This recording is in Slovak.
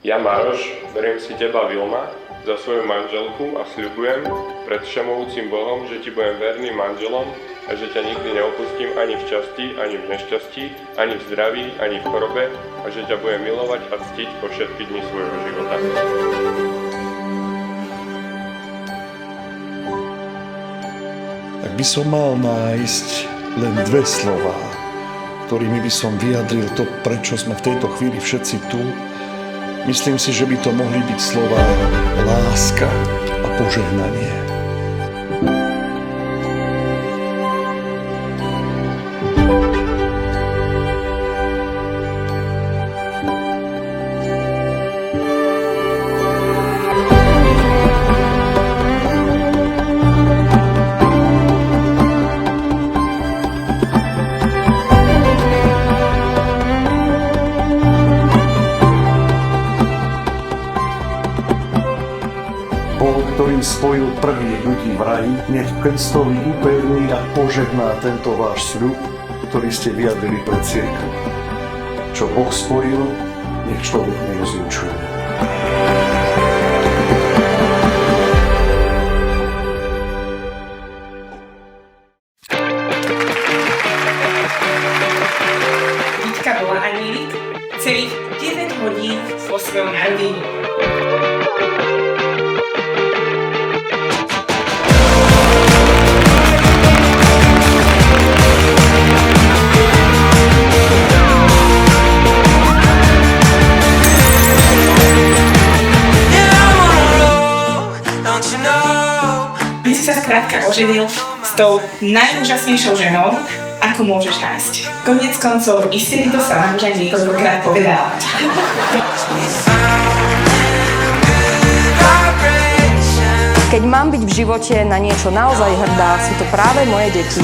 Ja, Maroš, beriem si teba, Vilma, za svoju manželku a sľubujem pred všemohúcim Bohom, že ti budem verným manželom a že ťa nikdy neopustím ani v šťastí, ani v nešťastí, ani v zdraví, ani v chorobe a že ťa budem milovať a ctiť po všetky dni svojho života. Ak by som mal nájsť len dve slová, ktorými by som vyjadril to, prečo sme v tejto chvíli všetci tu, myslím si, že by to mohli byť slová láska a požehnanie. Ktorý spojil prvých ľudí v raji, nech Kristovi upevní a požehná tento váš sľub, ktorý ste vyjadrili pred cirkvou. Čo Boh spojil, nech človek nerozlučuje. Vítka bola anielik celých 9 hodín vo svojom narodení. Ty si sa skrátka oženil s tou najúžasnejšou ženou, ako môžeš nájsť. Koniec koncov, istý to sa vám už niekoľkokrát povedal. Keď mám byť v živote na niečo naozaj hrdá, sú to práve moje deti.